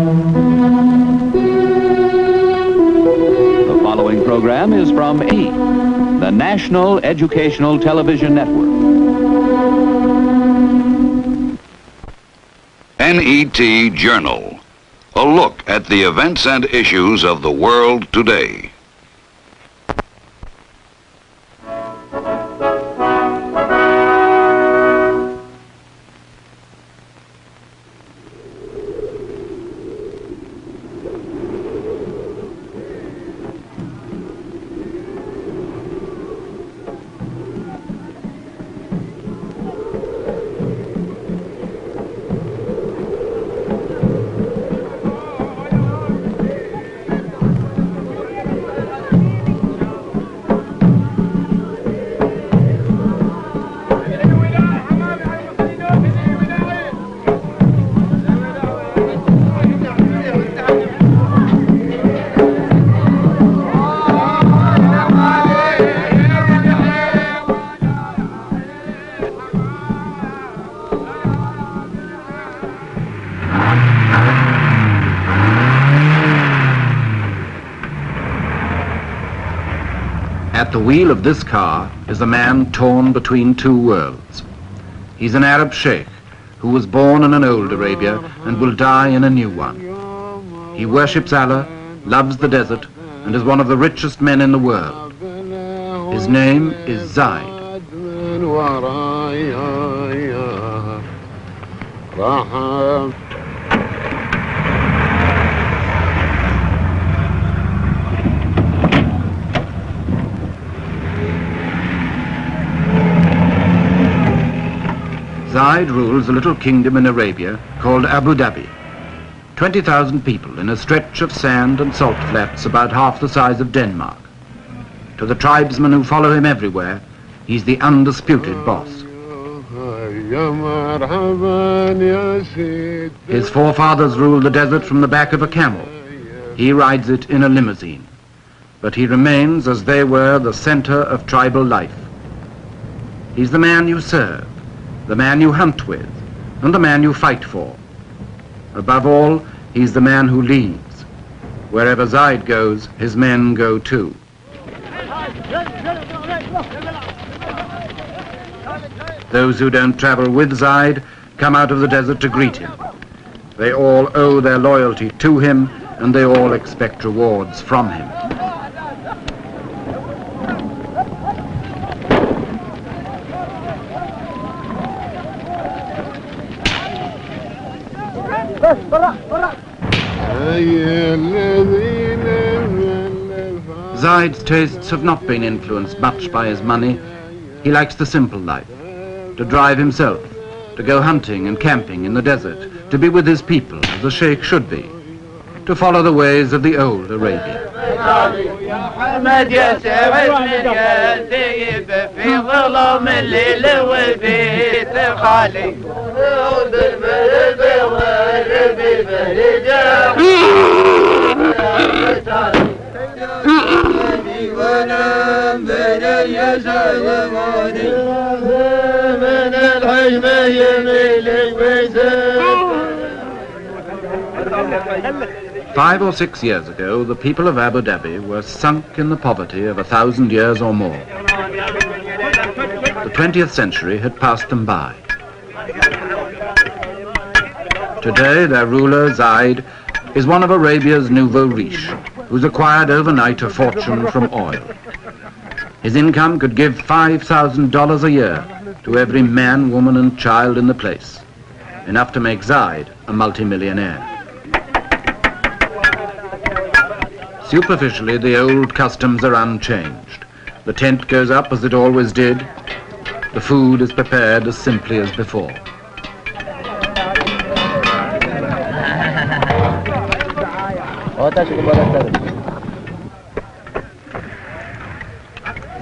The following program is from E, the National Educational Television Network. NET Journal, a look at the events and issues of the world today. At the wheel of this car is a man torn between two worlds. He's an Arab sheikh who was born in an old Arabia and will die in a new one. He worships Allah, loves the desert, and is one of the richest men in the world. His name is Zaid. Zaid rules a little kingdom in Arabia called Abu Dhabi. 20,000 people in a stretch of sand and salt flats about half the size of Denmark. To the tribesmen who follow him everywhere, he's the undisputed boss. His forefathers ruled the desert from the back of a camel. He rides it in a limousine. But he remains, as they were, the center of tribal life. He's the man you serve, the man you hunt with, and the man you fight for. Above all, he's the man who leads. Wherever Zaid goes, his men go too. Those who don't travel with Zaid come out of the desert to greet him. They all owe their loyalty to him, and they all expect rewards from him. Zaid's tastes have not been influenced much by his money. He likes the simple life, to drive himself, to go hunting and camping in the desert, to be with his people as a sheikh should be, to follow the ways of the old Arabia. Five or 6 years ago, the people of Abu Dhabi were sunk in the poverty of 1,000 years or more. The 20th century had passed them by. Today, their ruler, Zaid, is one of Arabia's nouveau riche, who's acquired overnight a fortune from oil. His income could give $5,000 a year to every man, woman, and child in the place, enough to make Zaid a multimillionaire. Superficially, the old customs are unchanged. The tent goes up as it always did. The food is prepared as simply as before.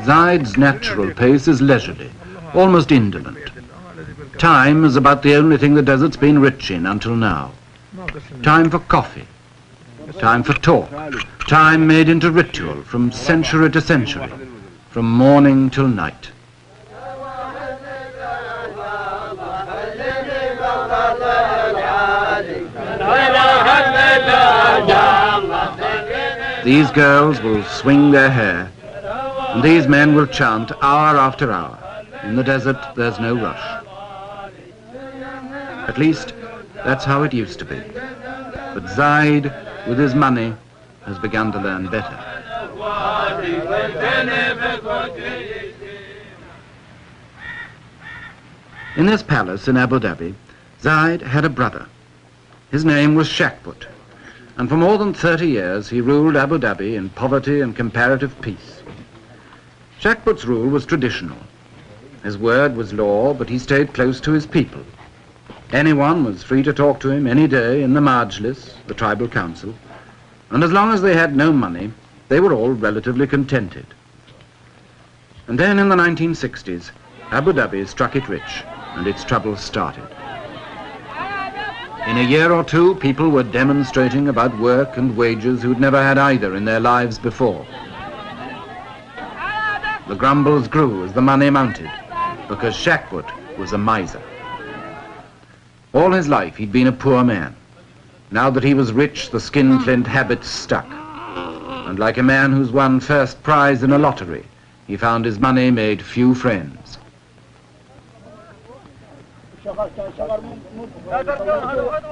Zaid's natural pace is leisurely, almost indolent. Time is about the only thing the desert's been rich in until now. Time for coffee, time for talk, time made into ritual from century to century, from morning till night. These girls will swing their hair, and these men will chant hour after hour. In the desert, there's no rush. At least, that's how it used to be. But Zaid, with his money, has begun to learn better. In this palace in Abu Dhabi, Zaid had a brother. His name was Shakbut, and for more than 30 years he ruled Abu Dhabi in poverty and comparative peace. Shakbut's rule was traditional. His word was law, but he stayed close to his people. Anyone was free to talk to him any day in the Majlis, the tribal council, and as long as they had no money, they were all relatively contented. And then in the 1960s, Abu Dhabi struck it rich, and its troubles started. In a year or two, people were demonstrating about work and wages who'd never had either in their lives before. The grumbles grew as the money mounted, because Shakbut was a miser. All his life he'd been a poor man. Now that he was rich, the skinflint habits stuck. And like a man who's won first prize in a lottery, he found his money made few friends.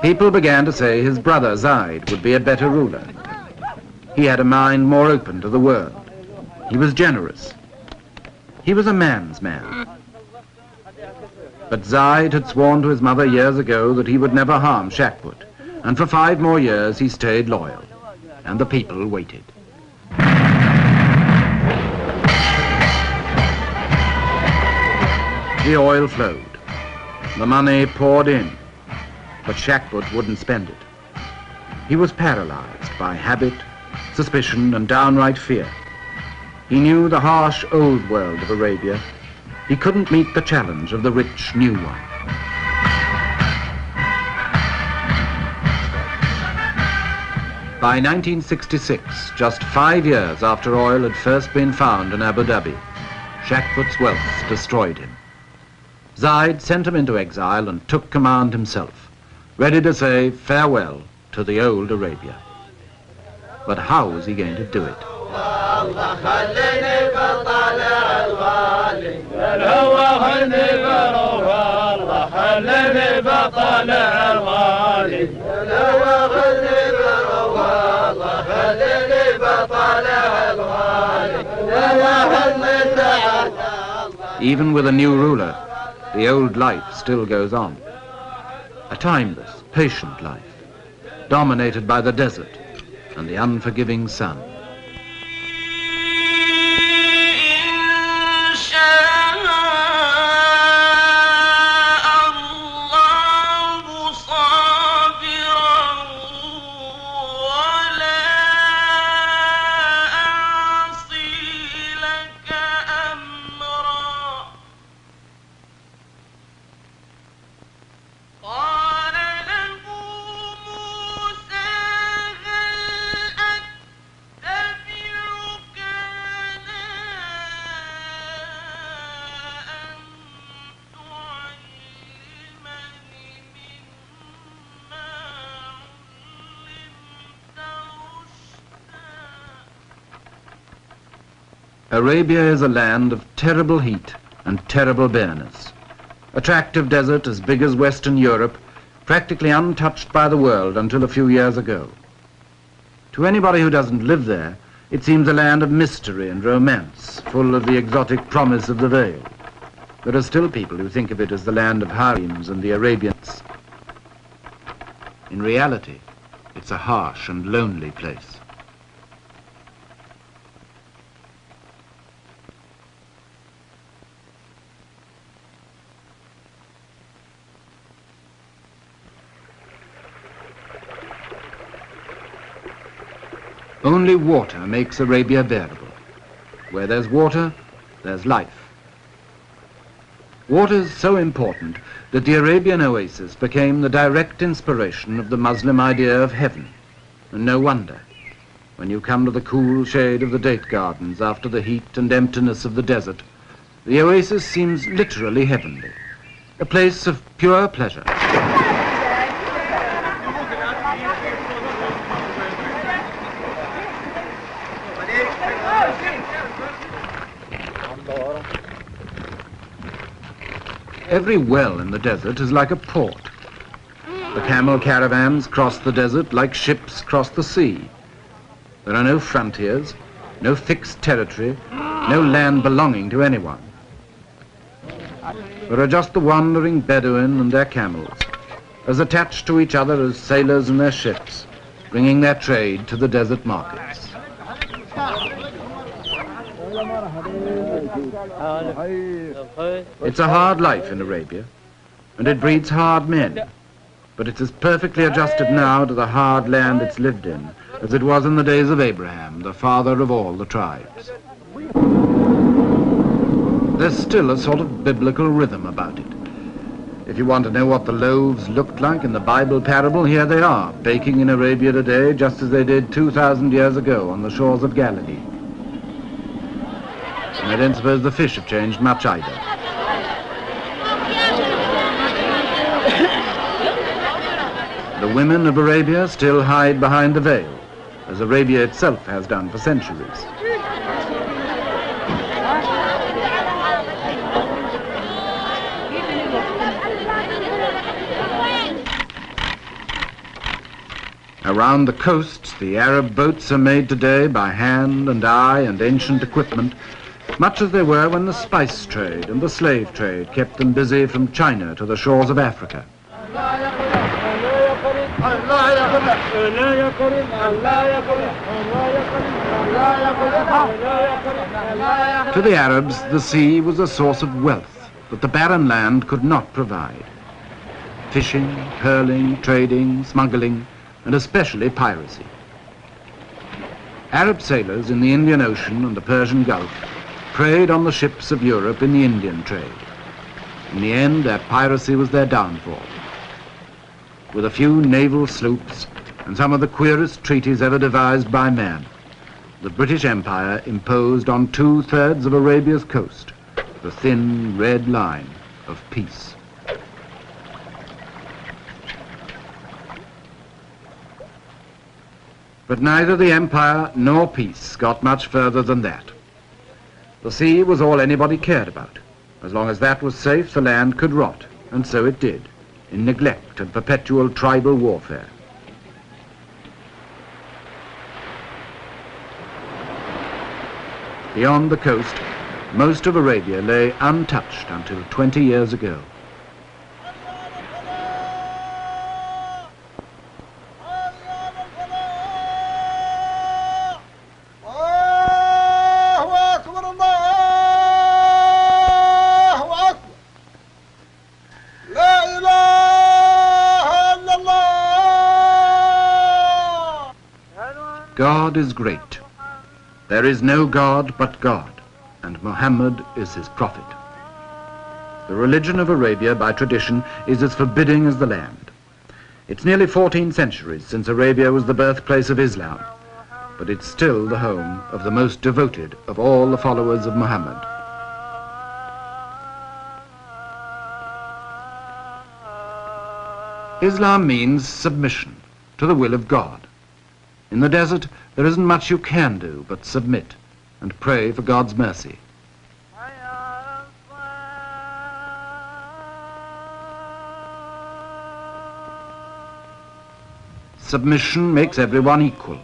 People began to say his brother Zaid would be a better ruler. He had a mind more open to the world. He was generous. He was a man's man. But Zaid had sworn to his mother years ago that he would never harm Shakbut, and for 5 more years he stayed loyal, and the people waited. The oil flowed. The money poured in, but Shakbut wouldn't spend it. He was paralyzed by habit, suspicion, and downright fear. He knew the harsh old world of Arabia. He couldn't meet the challenge of the rich new one. By 1966, just 5 years after oil had first been found in Abu Dhabi, Shakbut's wealth destroyed him. Zaid sent him into exile and took command himself, ready to say farewell to the old Arabia. But how was he going to do it? Even with a new ruler, the old life still goes on. A timeless, patient life, dominated by the desert and the unforgiving sun. Arabia is a land of terrible heat and terrible bareness. A tract of desert as big as Western Europe, practically untouched by the world until a few years ago. To anybody who doesn't live there, it seems a land of mystery and romance, full of the exotic promise of the veil. There are still people who think of it as the land of harems and the Arabians. In reality, it's a harsh and lonely place. Only water makes Arabia bearable. Where there's water, there's life. Water is so important that the Arabian oasis became the direct inspiration of the Muslim idea of heaven. And no wonder, when you come to the cool shade of the date gardens after the heat and emptiness of the desert, the oasis seems literally heavenly, a place of pure pleasure. Every well in the desert is like a port. The camel caravans cross the desert like ships cross the sea. There are no frontiers, no fixed territory, no land belonging to anyone. There are just the wandering Bedouin and their camels, as attached to each other as sailors and their ships, bringing their trade to the desert markets. It's a hard life in Arabia, and it breeds hard men, but it's as perfectly adjusted now to the hard land it's lived in as it was in the days of Abraham, the father of all the tribes. There's still a sort of biblical rhythm about it. If you want to know what the loaves looked like in the Bible parable, here they are, baking in Arabia today just as they did 2,000 years ago on the shores of Galilee. And I don't suppose the fish have changed much either. The women of Arabia still hide behind the veil, as Arabia itself has done for centuries. Around the coasts, the Arab boats are made today by hand and eye and ancient equipment, much as they were when the spice trade and the slave trade kept them busy from China to the shores of Africa. To the Arabs, the sea was a source of wealth that the barren land could not provide. Fishing, pearling, trading, smuggling, and especially piracy. Arab sailors in the Indian Ocean and the Persian Gulf preyed on the ships of Europe in the Indian trade. In the end, their piracy was their downfall. With a few naval sloops and some of the queerest treaties ever devised by man, the British Empire imposed on 2/3 of Arabia's coast the thin red line of peace. But neither the empire nor peace got much further than that. The sea was all anybody cared about. As long as that was safe, the land could rot, and so it did, in neglect and perpetual tribal warfare. Beyond the coast, most of Arabia lay untouched until 20 years ago. God is great. There is no God but God, and Muhammad is his prophet. The religion of Arabia, by tradition, is as forbidding as the land. It's nearly 14 centuries since Arabia was the birthplace of Islam, but it's still the home of the most devoted of all the followers of Muhammad. Islam means submission to the will of God. In the desert, there isn't much you can do but submit and pray for God's mercy. Submission makes everyone equal.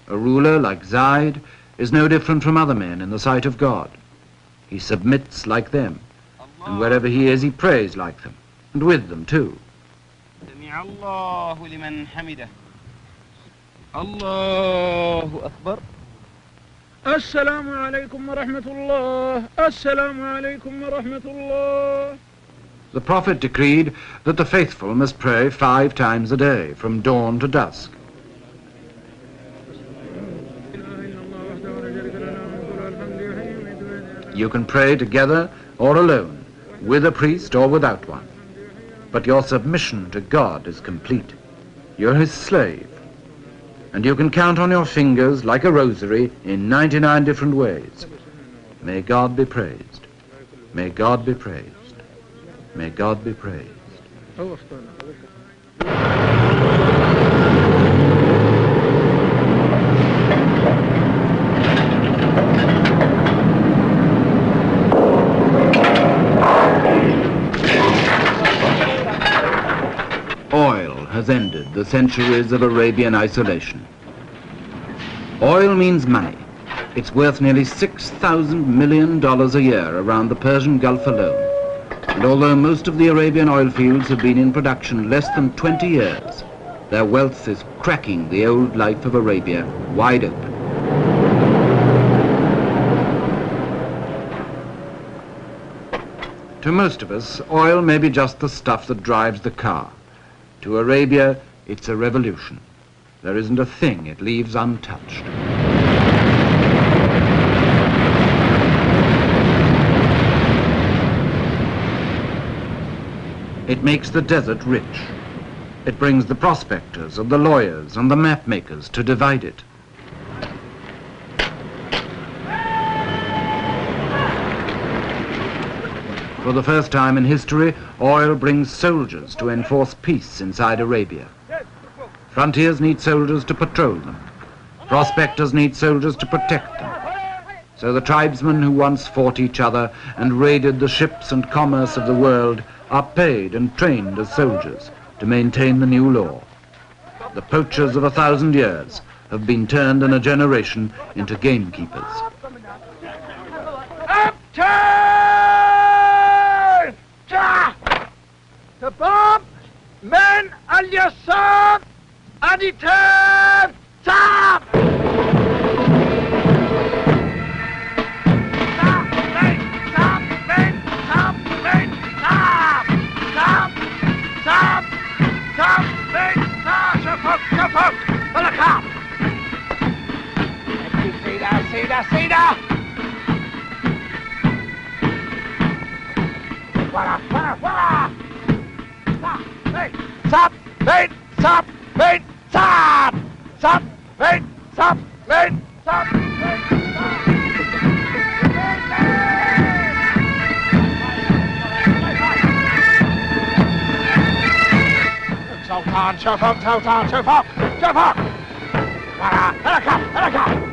A ruler like Zaid is no different from other men in the sight of God. He submits like them, and wherever he is, he prays like them, and with them too. Allahu Akbar. Assalamu alaikum wa rahmatullah. Assalamu alaikum wa rahmatullah. The Prophet decreed that the faithful must pray 5 times a day, from dawn to dusk. You can pray together or alone, with a priest or without one. But your submission to God is complete. You're his slave. And you can count on your fingers like a rosary in 99 different ways. May God be praised. May God be praised. May God be praised. has ended the centuries of Arabian isolation. Oil means money. It's worth nearly $6,000 million a year around the Persian Gulf alone. And although most of the Arabian oil fields have been in production less than 20 years, their wealth is cracking the old life of Arabia wide open. To most of us, oil may be just the stuff that drives the car. To Arabia, it's a revolution. There isn't a thing it leaves untouched. It makes the desert rich. It brings the prospectors and the lawyers and the map makers to divide it. For the first time in history, oil brings soldiers to enforce peace inside Arabia. Frontiers need soldiers to patrol them. Prospectors need soldiers to protect them. So the tribesmen who once fought each other and raided the ships and commerce of the world are paid and trained as soldiers to maintain the new law. The poachers of 1,000 years have been turned in a generation into gamekeepers. تمام من اليسار أديتان تاب شوفك ولا كاب سيدا ورا Stop! Wait! Stop! Wait! Stop! Stop! Wait! Stop! Wait! Stop! Wait! Sultan! شوفك! ورا! هلكا!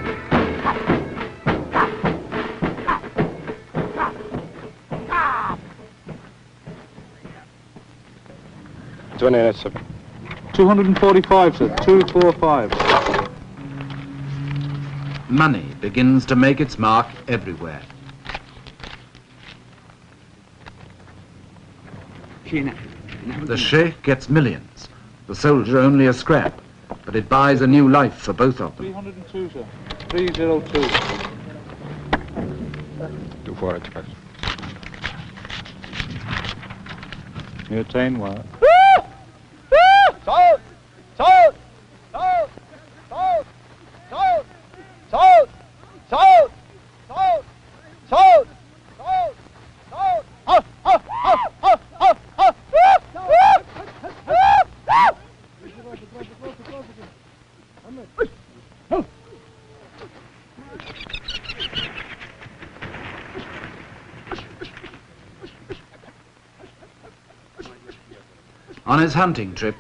245, sir. 245. Money begins to make its mark everywhere. The sheikh gets millions, the soldier only a scrap, but it buys a new life for both of them. 302, sir. 302. 245. You attain what? On his hunting trip,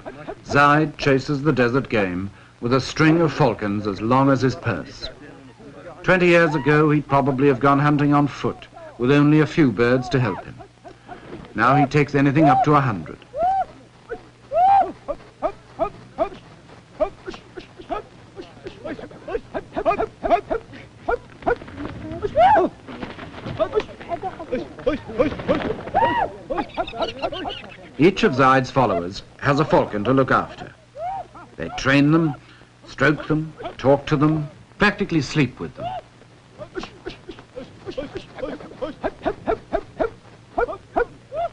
Zaid chases the desert game with a string of falcons as long as his purse. 20 years ago, he'd probably have gone hunting on foot with only a few birds to help him. Now he takes anything up to 100. Each of Zaid's followers has a falcon to look after. They train them, stroke them, talk to them, practically sleep with them.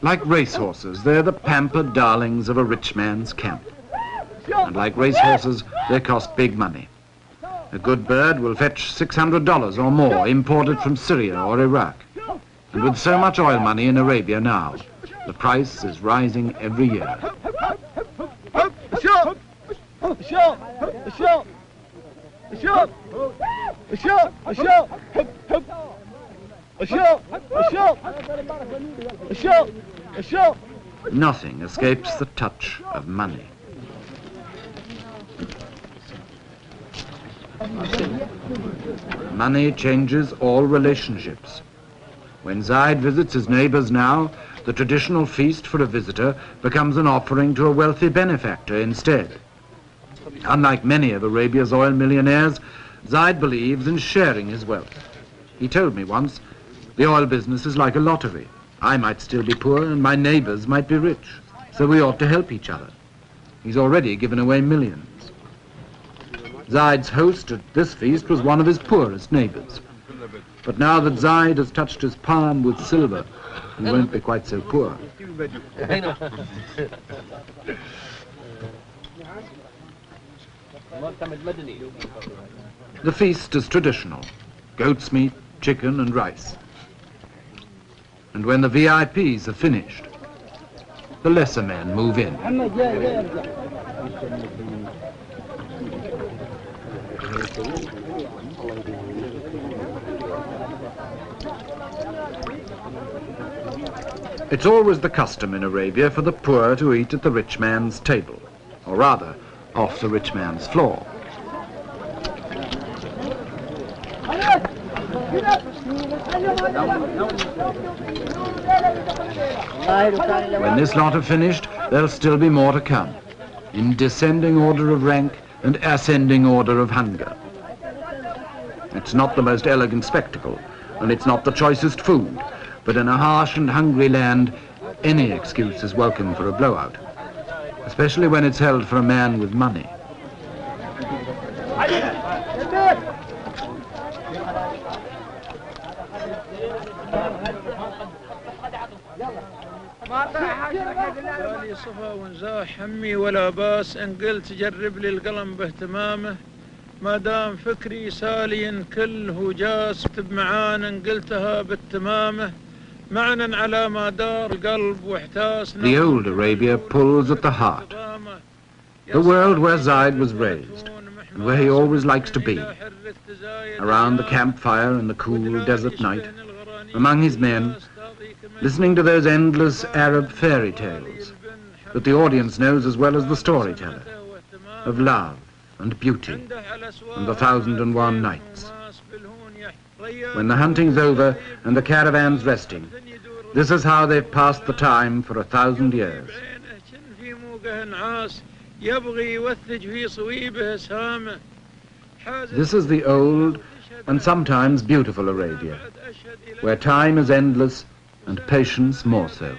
Like racehorses, they're the pampered darlings of a rich man's camp. And like racehorses, they cost big money. A good bird will fetch $600 or more, imported from Syria or Iraq. And with so much oil money in Arabia now, the price is rising every year. Nothing escapes the touch of money. Money changes all relationships. When Zaid visits his neighbors now, the traditional feast for a visitor becomes an offering to a wealthy benefactor instead. Unlike many of Arabia's oil millionaires, Zaid believes in sharing his wealth. He told me once, the oil business is like a lottery. I might still be poor and my neighbors might be rich, so we ought to help each other. He's already given away millions. Zaid's host at this feast was one of his poorest neighbors. But now that Zaid has touched his palm with silver, he won't be quite so poor. The feast is traditional: goat's meat, chicken and rice. And when the VIPs are finished, the lesser men move in. It's always the custom in Arabia for the poor to eat at the rich man's table, or rather, off the rich man's floor. When this lot are finished, there'll still be more to come, in descending order of rank and ascending order of hunger. It's not the most elegant spectacle, and it's not the choicest food, but in a harsh and hungry land, any excuse is welcome for a blowout, especially when it's held for a man with money. بالي صفا ونزاح همي ولا باس ان قلت جرب لي القلم باهتمامه ما دام فكري سالي كل هجاس اكتب معانا ان قلتها بالتمامه معنا على ما دار القلب واحتاس. The old Arabia pulls at the heart, the world where Zaid was raised, and where he always likes to be, around the campfire in the cool desert night, among his men, listening to those endless Arab fairy tales that the audience knows as well as the storyteller, of love and beauty and the 1001 nights. When the hunting's over and the caravan's resting, this is how they've passed the time for 1,000 years. This is the old and sometimes beautiful Arabia, where time is endless and patience more so.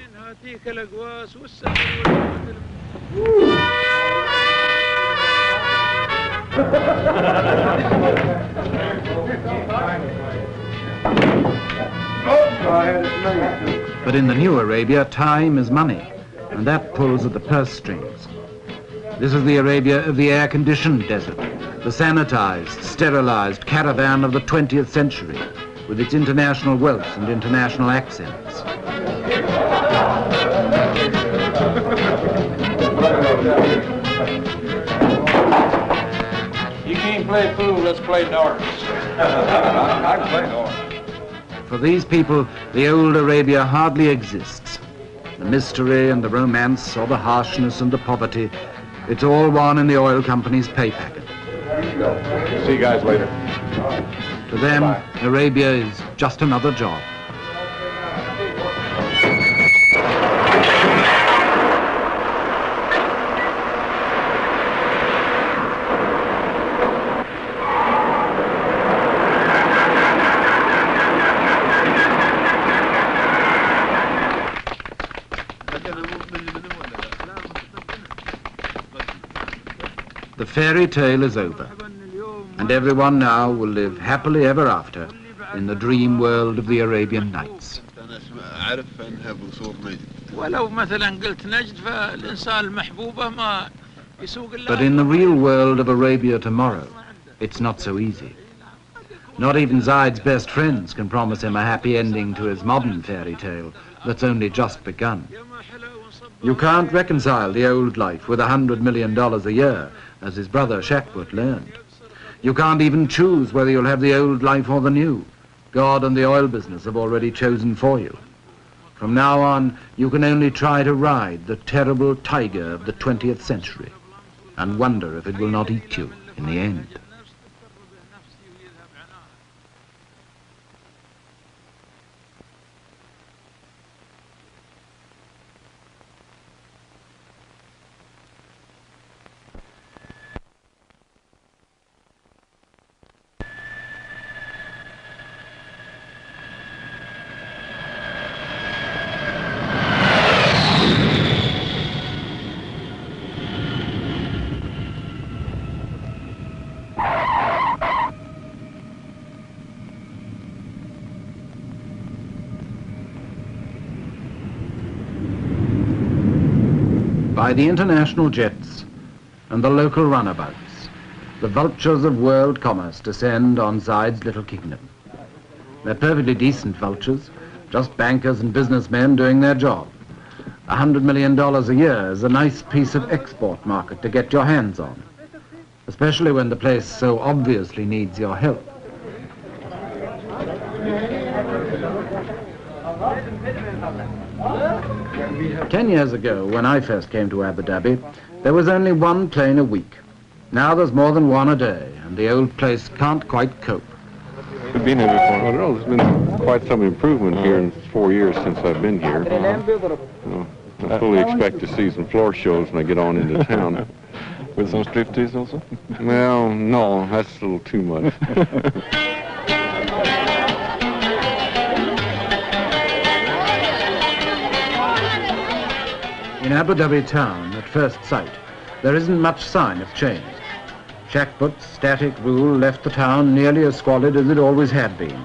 But in the new Arabia, time is money, and that pulls at the purse strings. This is the Arabia of the air-conditioned desert, the sanitized, sterilized caravan of the 20th century, with its international wealth and international accents. You can't play pool, let's play darts. I can play darts. For these people, the old Arabia hardly exists. The mystery and the romance, or the harshness and the poverty, it's all one in the oil company's pay packet. See you guys later. To them, Arabia is just another job. The fairy tale is over, and everyone now will live happily ever after in the dream world of the Arabian Nights. But in the real world of Arabia tomorrow, it's not so easy. Not even Zaid's best friends can promise him a happy ending to his modern fairy tale that's only just begun. You can't reconcile the old life with $100 million a year, as his brother Shakbut learned. You can't even choose whether you'll have the old life or the new. God and the oil business have already chosen for you. From now on, you can only try to ride the terrible tiger of the 20th century and wonder if it will not eat you in the end. by the international jets and the local runabouts. The vultures of world commerce descend on Zaid's little kingdom. They're perfectly decent vultures, just bankers and businessmen doing their job. $100 million a year is a nice piece of export market to get your hands on, especially when the place so obviously needs your help. Ten years ago, when I first came to Abu Dhabi, there was only one plane a week. Now there's more than one a day, and the old place can't quite cope. I've been here before. Well, there's been quite some improvement here in 4 years since I've been here. I fully expect to see some floor shows when I get on into town. With some striptease also? Well, no, that's a little too much. In Abu Dhabi town, at first sight, there isn't much sign of change. Shakput's static rule left the town nearly as squalid as it always had been.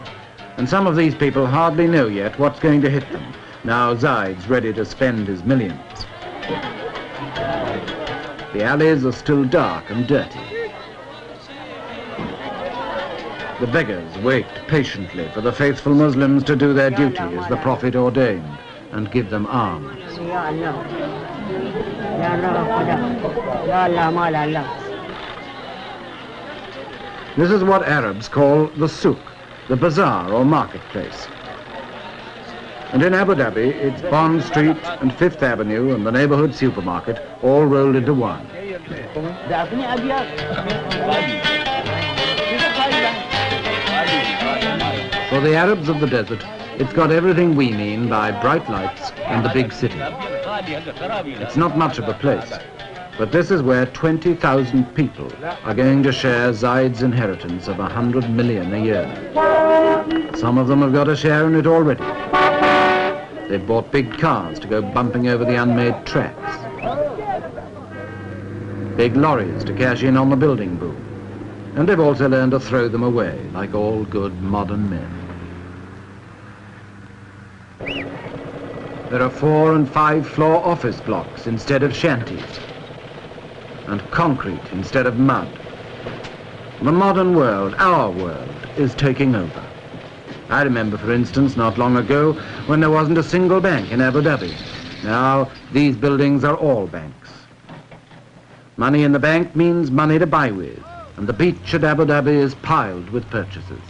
And some of these people hardly know yet what's going to hit them, now Zaid's ready to spend his millions. The alleys are still dark and dirty. The beggars wait patiently for the faithful Muslims to do their duty as the Prophet ordained and give them alms. This is what Arabs call the souk, the bazaar or marketplace. And in Abu Dhabi, it's Bond Street and Fifth Avenue and the neighborhood supermarket all rolled into one. For the Arabs of the desert, it's got everything we mean by bright lights and the big city. It's not much of a place, but this is where 20,000 people are going to share Zaid's inheritance of 100 million a year. Some of them have got a share in it already. They've bought big cars to go bumping over the unmade tracks. Big lorries to cash in on the building boom. And they've also learned to throw them away, like all good modern men. There are 4- and 5-floor office blocks instead of shanties, and concrete instead of mud. The modern world, our world, is taking over. I remember, for instance, not long ago, when there wasn't a single bank in Abu Dhabi. Now, these buildings are all banks. Money in the bank means money to buy with, and the beach at Abu Dhabi is piled with purchases.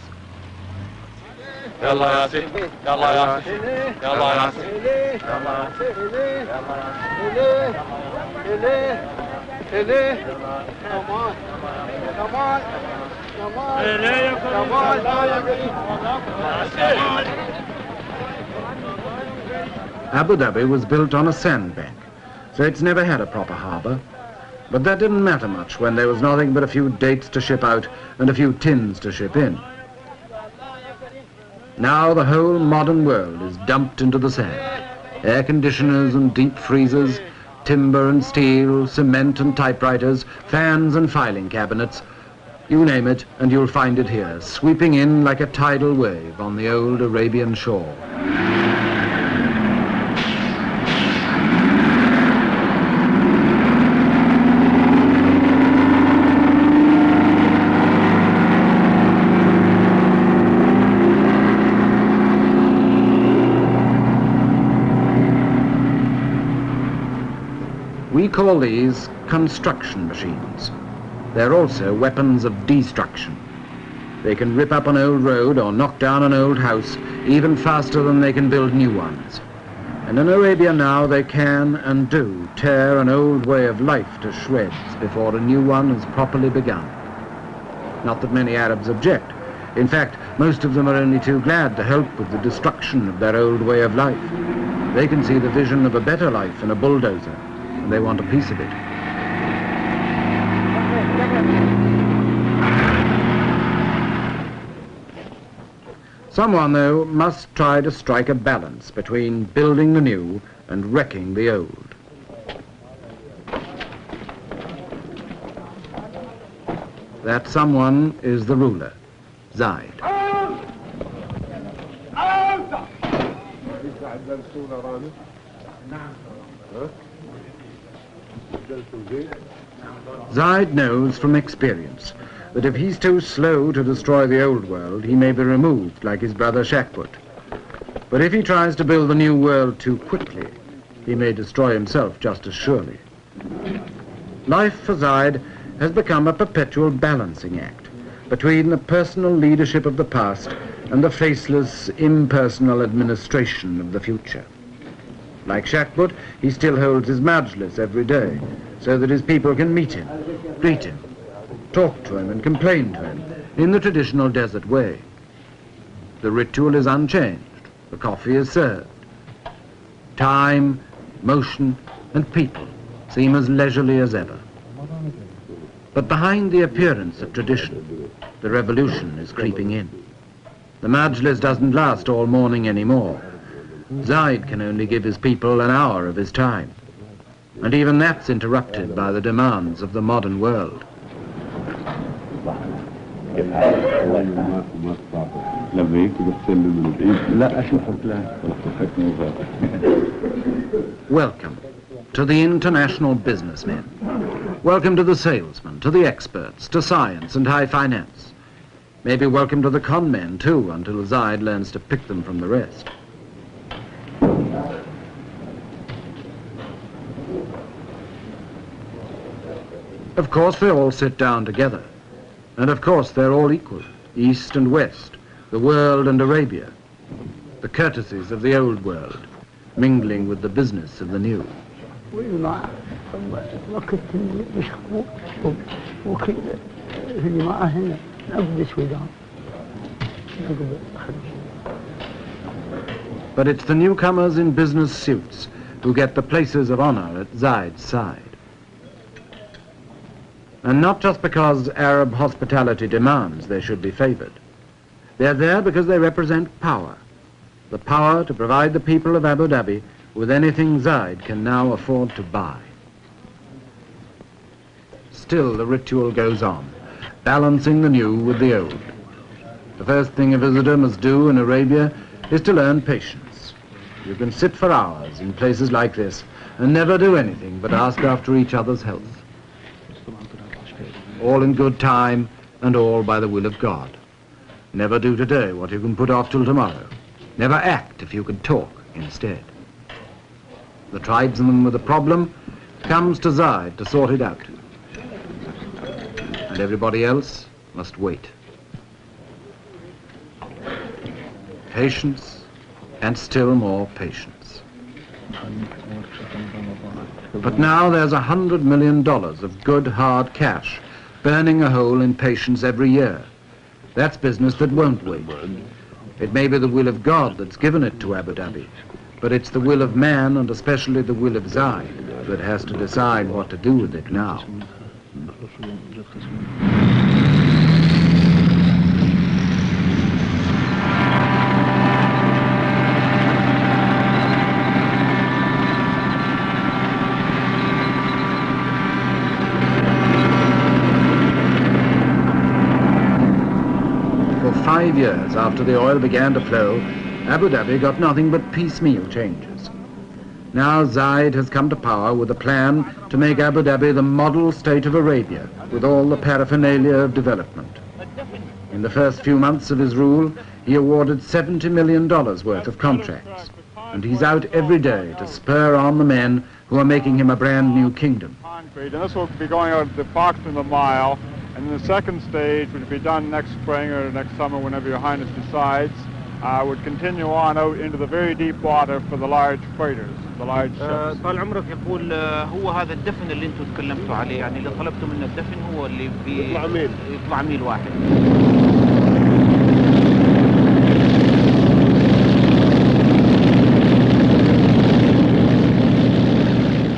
Abu Dhabi was built on a sandbank, so it's never had a proper harbour. But that didn't matter much when there was nothing but a few dates to ship out and a few tins to ship in. Now the whole modern world is dumped into the sand. Air conditioners and deep freezers, timber and steel, cement and typewriters, fans and filing cabinets. You name it and you'll find it here, sweeping in like a tidal wave on the old Arabian shore. We call these construction machines. They're also weapons of destruction. They can rip up an old road or knock down an old house even faster than they can build new ones. And in Arabia now they can and do tear an old way of life to shreds before a new one has properly begun. Not that many Arabs object. In fact, most of them are only too glad to help with the destruction of their old way of life. They can see the vision of a better life in a bulldozer, and they want a piece of it. Someone, though, must try to strike a balance between building the new and wrecking the old. That someone is the ruler, Zaid. Zaid knows from experience that if he's too slow to destroy the old world, he may be removed like his brother Shakbut. But if he tries to build the new world too quickly, he may destroy himself just as surely. Life for Zaid has become a perpetual balancing act between the personal leadership of the past and the faceless, impersonal administration of the future. Like Shakbut, he still holds his majlis every day, so that his people can meet him, greet him, talk to him and complain to him in the traditional desert way. The ritual is unchanged. The coffee is served. Time, motion, and people seem as leisurely as ever. But behind the appearance of tradition, the revolution is creeping in. The majlis doesn't last all morning anymore. Zaid can only give his people an hour of his time. And even that's interrupted by the demands of the modern world. Welcome to the international businessmen. Welcome to the salesmen, to the experts, to science and high finance. Maybe welcome to the con men too, until Zaid learns to pick them from the rest. Of course they all sit down together. And of course they're all equal, East and West, the world and Arabia. The courtesies of the old world, mingling with the business of the new. But it's the newcomers in business suits who get the places of honor at Zaid's side. And not just because Arab hospitality demands they should be favored. They're there because they represent power. The power to provide the people of Abu Dhabi with anything Zaid can now afford to buy. Still, the ritual goes on, balancing the new with the old. The first thing a visitor must do in Arabia is to learn patience. You can sit for hours in places like this and never do anything but ask after each other's health. All in good time and all by the will of God. Never do today what you can put off till tomorrow. Never act if you can talk instead. The tribesman with a problem comes to Zaid to sort it out. And everybody else must wait. Patience and still more patience. But now there's $100 million of good hard cash burning a hole in patience every year. That's business that won't wait. It may be the will of God that's given it to Abu Dhabi, but it's the will of man, and especially the will of Zaid, that has to decide what to do with it now. For 5 years after the oil began to flow, Abu Dhabi got nothing but piecemeal changes. Now Zaid has come to power with a plan to make Abu Dhabi the model state of Arabia, with all the paraphernalia of development. In the first few months of his rule, he awarded $70 million worth of contracts, and he's out every day to spur on the men who are making him a brand new kingdom. And this will be going out the Foxton the Mile, and the second stage, which will be done next spring or next summer, whenever Your Highness decides, would continue on out into the very deep water for the large freighters, the large ships. طال عمرك يقول هو هذا الدفن اللي انتم تكلمتوا عليه، يعني اللي طلبتوا منه الدفن هو اللي يطلع ميل واحد.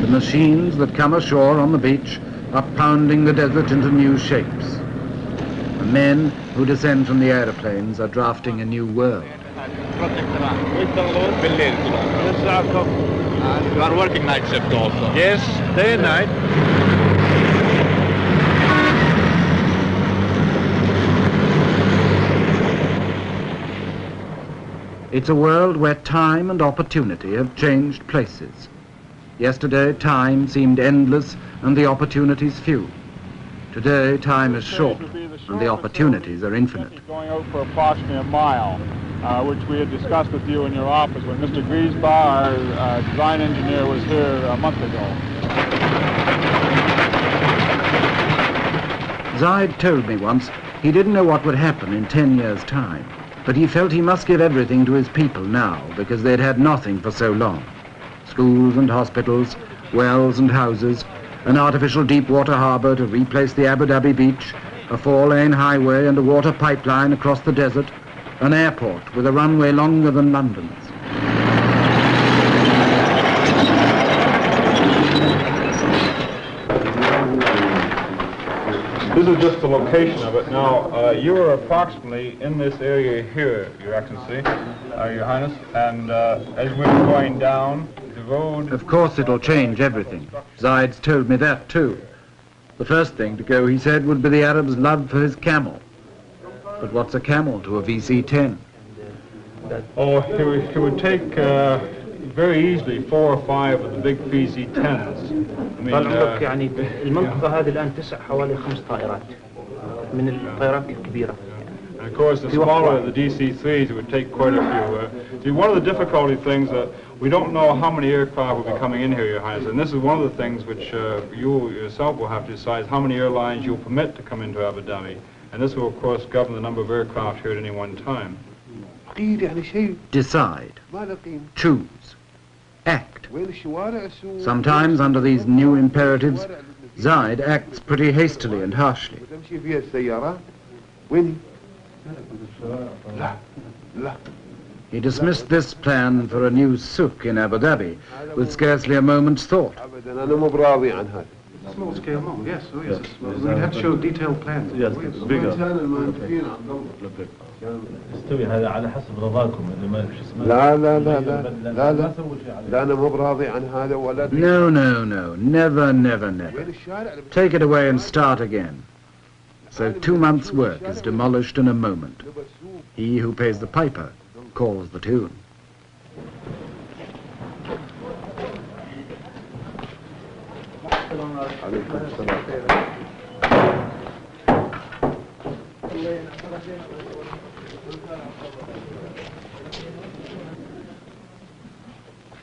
The machines that come ashore on the beach are pounding the desert into new shapes. The men who descend from the aeroplanes are drafting a new world. You are working night shift also? Yes, day and night. It's a world where time and opportunity have changed places. Yesterday, time seemed endless and the opportunities few. Today, time is short and the opportunities are infinite. Going out for approximately a mile, which we had discussed with you in your office when Mr. Griesbach, our design engineer, was here a month ago. Zaid told me once he didn't know what would happen in 10 years' time, but he felt he must give everything to his people now because they'd had nothing for so long. Schools and hospitals, wells and houses, an artificial deep-water harbour to replace the Abu Dhabi beach, a 4-lane highway and a water pipeline across the desert, an airport with a runway longer than London's. This is just the location of it. Now, you are approximately in this area here, Your Excellency, Your Highness, and as we're going down the road... Of course it'll change everything. Zaid's told me that too. The first thing to go, he said, would be the Arab's love for his camel. But what's a camel to a VC-10? Oh, he would take very easily 4 or 5 of the big VC-10s. طال عمرك يعني المنطقة هذه الآن تسع حوالي 5 طائرات من الطائرات الكبيرة. And of course, the smaller the DC-3s, it would take quite a few. See, one of the difficulty things that we don't know how many aircraft will be coming in here, Your Highness, and this is one of the things which you yourself will have to decide how many airlines you'll permit to come into Abu Dhabi. And this will, of course, govern the number of aircraft here at any one time. Decide. Choose. Act. Sometimes, under these new imperatives, Zaid acts pretty hastily and harshly. He dismissed this plan for a new souk in Abu Dhabi with scarcely a moment's thought. Small scale, no, yes, oh yes. We'd have to show detailed plans. Yes, bigger. استوي هذا على حسب رضاكم اللي ما شو اسمه. لا لا لا لا لا لا لا أنا مو براضي عن هذا ولا. No, no, no, never, never, never. Take it away and start again. So 2 months' work is demolished in a moment. He who pays the piper calls the tune.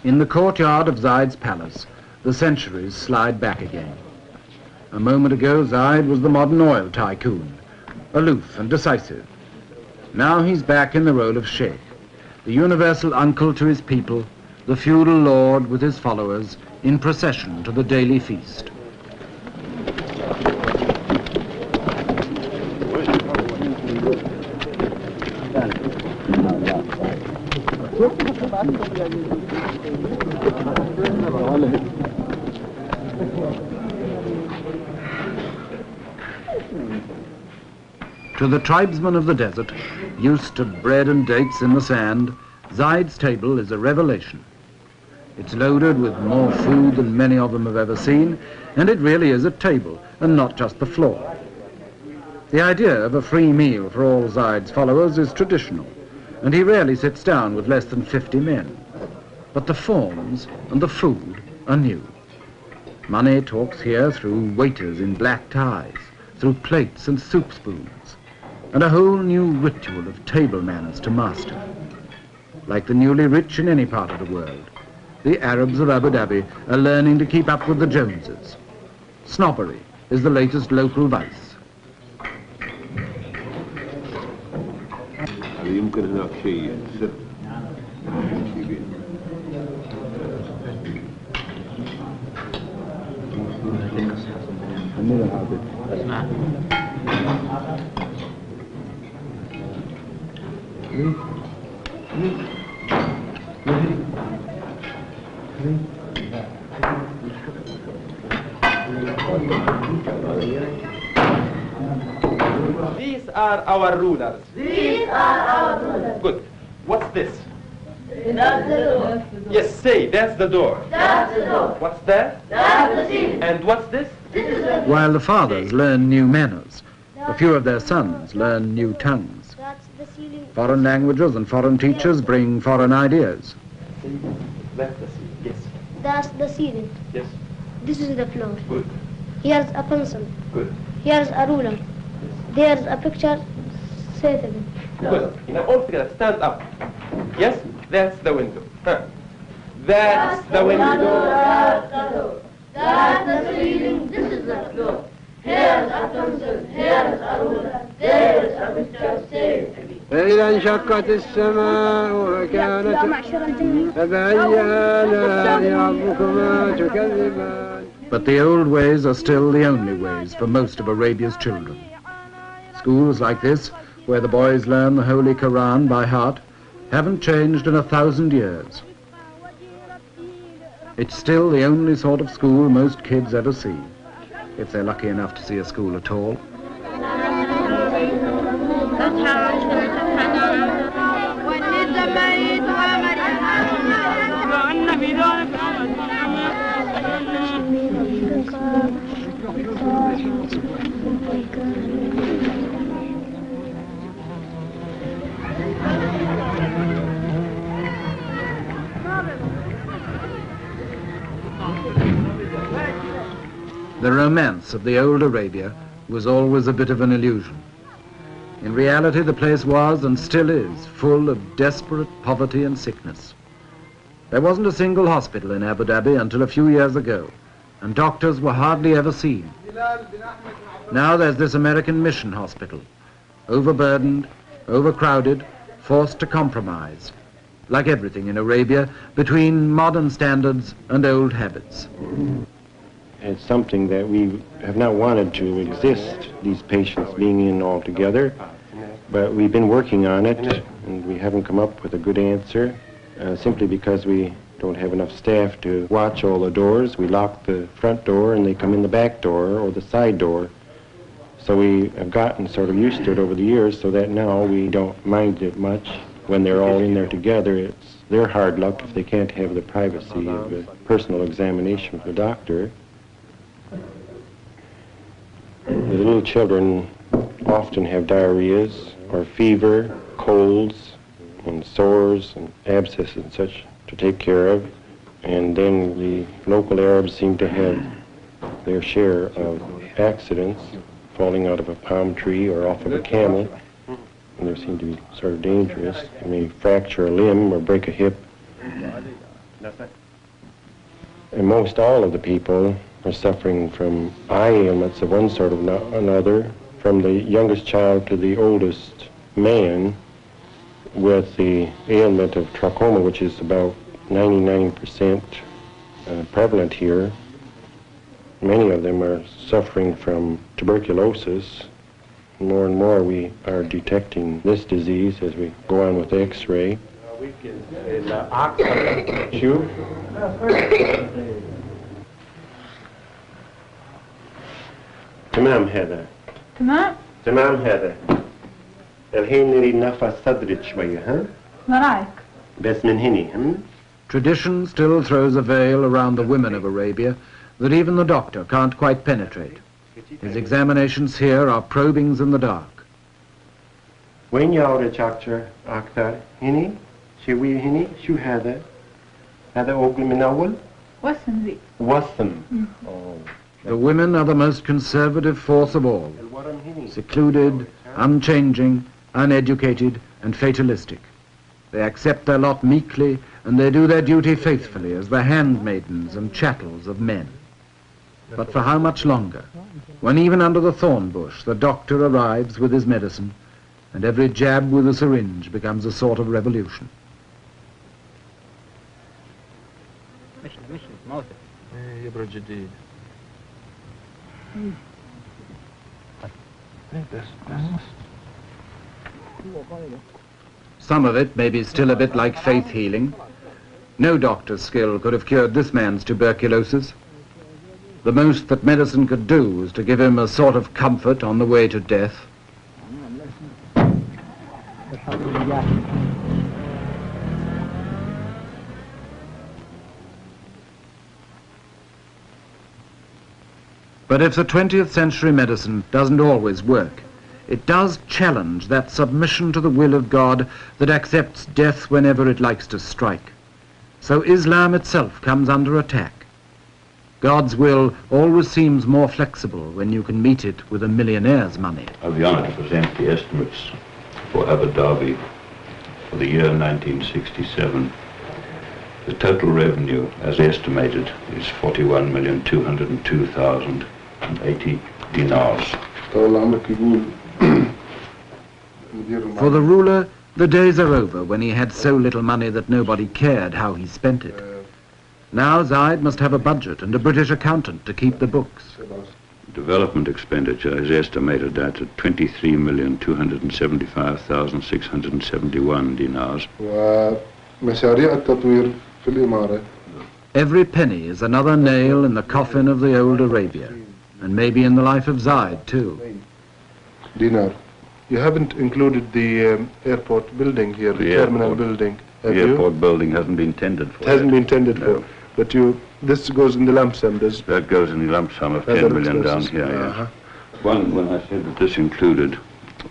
In the courtyard of Zaid's palace, the centuries slide back again. A moment ago, Zaid was the modern oil tycoon, aloof and decisive. Now he's back in the role of sheikh, the universal uncle to his people, the feudal lord with his followers, in procession to the daily feast. To the tribesmen of the desert, used to bread and dates in the sand, Zaid's table is a revelation. It's loaded with more food than many of them have ever seen, and it really is a table, and not just the floor. The idea of a free meal for all Zaid's followers is traditional, and he rarely sits down with less than 50 men. But the forms and the food are new. Money talks here through waiters in black ties, through plates and soup spoons, and a whole new ritual of table manners to master. Like the newly rich in any part of the world, the Arabs of Abu Dhabi are learning to keep up with the Joneses. Snobbery is the latest local vice. يمكن هناك شيء سر These are our rulers. These are our rulers. Good. What's this? That's the door. Yes, say, that's the door. That's the door. What's that? That's the ceiling. And what's this? This is the... While the fathers learn new manners, a few of their sons learn new tongues. That's the ceiling. Foreign languages and foreign teachers bring foreign ideas. That's the ceiling. Yes. That's the ceiling. Yes. This is the floor. Good. Here's a pencil. Good. Here's a ruler. There's a picture. Say it again. Good. Now all together, stand up. Yes, that's the window. Huh. That's the window. That's the door. That's the ceiling. This is the floor. Here's a pencil. Here's a ruler. There's a picture. Say it again. فإذا انشقت السماء وكانت فبأي آلاء ربكما تكذبان. But the old ways are still the only ways for most of Arabia's children. Schools like this, where the boys learn the Holy Quran by heart, haven't changed in 1,000 years. It's still the only sort of school most kids ever see, if they're lucky enough to see a school at all. The romance of the old Arabia was always a bit of an illusion. In reality, the place was, and still is, full of desperate poverty and sickness. There wasn't a single hospital in Abu Dhabi until a few years ago, and doctors were hardly ever seen. Now there's this American mission hospital, overburdened, overcrowded, forced to compromise, like everything in Arabia, between modern standards and old habits. It's something that we have not wanted to exist, these patients being in all together, but we've been working on it, and we haven't come up with a good answer, simply because we don't have enough staff to watch all the doors. We lock the front door and they come in the back door or the side door. So we have gotten sort of used to it over the years, so that now we don't mind it much. When they're all in there together, it's their hard luck if they can't have the privacy of a personal examination with the doctor. The little children often have diarrheas or fever, colds and sores and abscesses and such to take care of. And then the local Arabs seem to have their share of accidents, falling out of a palm tree or off of a camel. And they seem to be sort of dangerous. They may fracture a limb or break a hip. And most all of the people are suffering from eye ailments of one sort or another, from the youngest child to the oldest man, with the ailment of trachoma, which is about 99% prevalent here. Many of them are suffering from tuberculosis. More and more we are detecting this disease as we go on with X-ray. تمام هذا تمام هذا الحين نريد نفس صدرك شوية ها ورايك بس من هني. Tradition still throws a veil around the women of Arabia that even the doctor can't quite penetrate. His examinations here are probings in the dark. وين يعرج أكثر هني شوية هني شو هذا هذا أوكل من أول وسم ذي وسم. The women are the most conservative force of all, secluded, unchanging, uneducated, and fatalistic. They accept their lot meekly, and they do their duty faithfully as the handmaidens and chattels of men. But for how much longer, when even under the thorn bush the doctor arrives with his medicine, and every jab with a syringe becomes a sort of revolution? Some of it may be still a bit like faith healing. No doctor's skill could have cured this man's tuberculosis. The most that medicine could do was to give him a sort of comfort on the way to death. But if the 20th century medicine doesn't always work, it does challenge that submission to the will of God that accepts death whenever it likes to strike. So Islam itself comes under attack. God's will always seems more flexible when you can meet it with a millionaire's money. I have the honor to present the estimates for Abu Dhabi for the year 1967. The total revenue, as estimated, is 41,202,080 dinars. For the ruler, the days are over when he had so little money that nobody cared how he spent it. Now Zaid must have a budget and a British accountant to keep the books. Development expenditure is estimated at 23,275,671 dinars. Every penny is another nail in the coffin of the old Arabia, and maybe in the life of Zaid too. Dinar. You haven't included the airport building here, the terminal building, have you? The airport building hasn't been tendered for. It hasn't been tendered for. But this goes in the lump sum. That goes in the lump sum of 10 million down here, yes. When I said that this included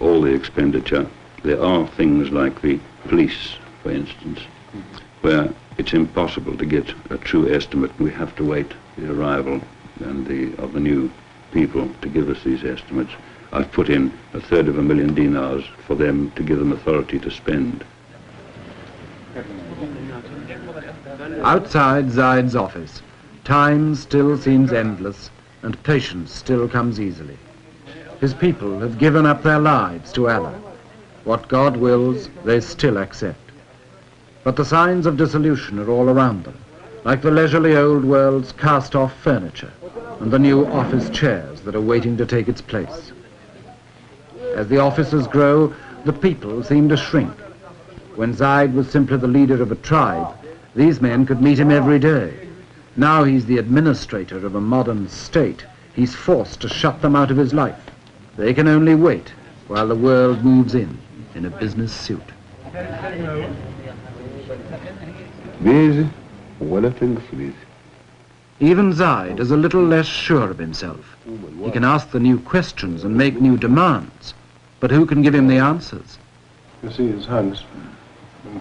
all the expenditure, there are things like the police, for instance, where it's impossible to get a true estimate. We have to wait the arrival of the new people to give us these estimates. I've put in 1/3 dinars for them to give them authority to spend. Outside Zaid's office, time still seems endless and patience still comes easily. His people have given up their lives to Allah. What God wills, they still accept. But the signs of dissolution are all around them, like the leisurely old world's cast-off furniture and the new office chairs that are waiting to take its place. As the offices grow, the people seem to shrink. When Zaid was simply the leader of a tribe, these men could meet him every day. Now he's the administrator of a modern state. He's forced to shut them out of his life. They can only wait while the world moves in a business suit. Even Zaid is a little less sure of himself. He can ask the new questions and make new demands, but who can give him the answers? You see, his hands,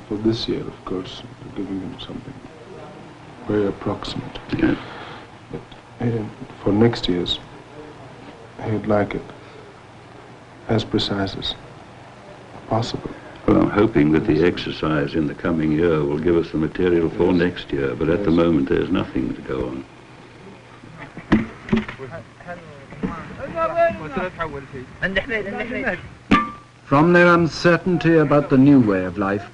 for this year, of course, we're giving him something very approximate. Yes. But for next year's, he'd like it as precise as possible. Well, I'm hoping that the exercise in the coming year will give us the material for next year, but at the moment there's nothing to go on. From their uncertainty about the new way of life,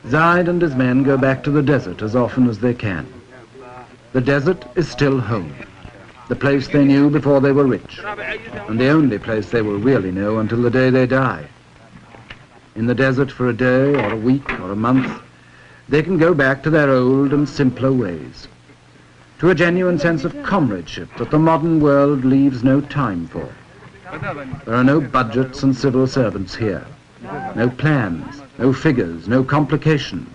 Zaid and his men go back to the desert as often as they can. The desert is still home, the place they knew before they were rich, and the only place they will really know until the day they die. In the desert for a day or a week or a month, they can go back to their old and simpler ways, to a genuine sense of comradeship that the modern world leaves no time for. There are no budgets and civil servants here, no plans, no figures, no complications,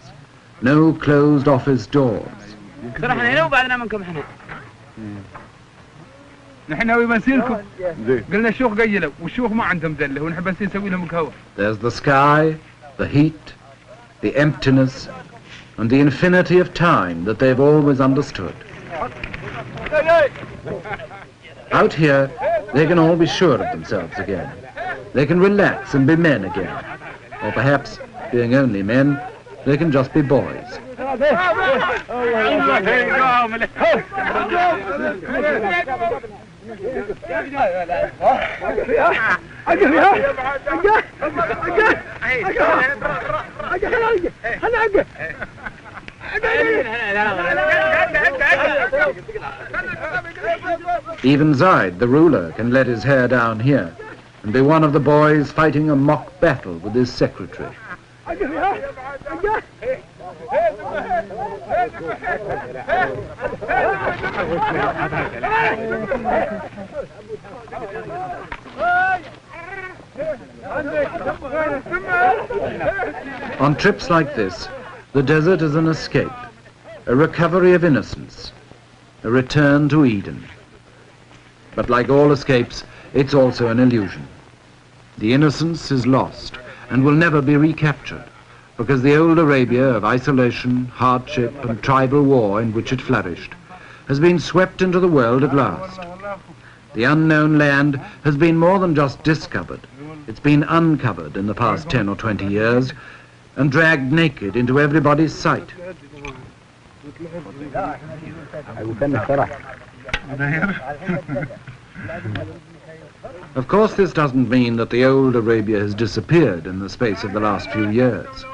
no closed office doors. نحن ناوي بنسيلكم قلنا الشيوخ قيلوا والشيوخ ما عندهم دله ونحب نسوي لهم قهوه. There's the sky, the heat, the emptiness, and the infinity of time that they've always understood. Out here, they can all be sure of themselves again. They can relax and be men again. Or perhaps, being only men, they can just be boys. Even Zaid, the ruler, can let his hair down here and be one of the boys fighting a mock battle with his secretary. On trips like this, the desert is an escape, a recovery of innocence, a return to Eden. But like all escapes, it's also an illusion. The innocence is lost and will never be recaptured. because the old Arabia of isolation, hardship and tribal war in which it flourished has been swept into the world at last. The unknown land has been more than just discovered. It's been uncovered in the past 10 or 20 years and dragged naked into everybody's sight. Of course, this doesn't mean that the old Arabia has disappeared in the space of the last few years.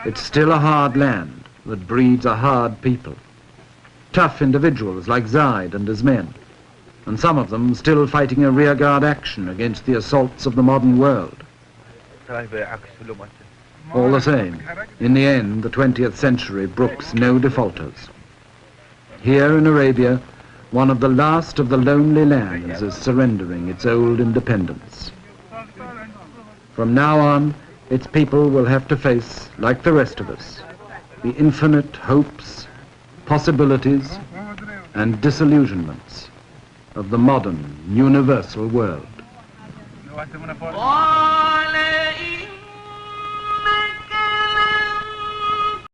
It's still a hard land that breeds a hard people. Tough individuals like Zaid and his men, and some of them still fighting a rearguard action against the assaults of the modern world. All the same, in the end, the 20th century brooks no defaulters. Here in Arabia, one of the last of the lonely lands is surrendering its old independence. From now on, its people will have to face, like the rest of us, the infinite hopes, possibilities, and disillusionments of the modern, universal world.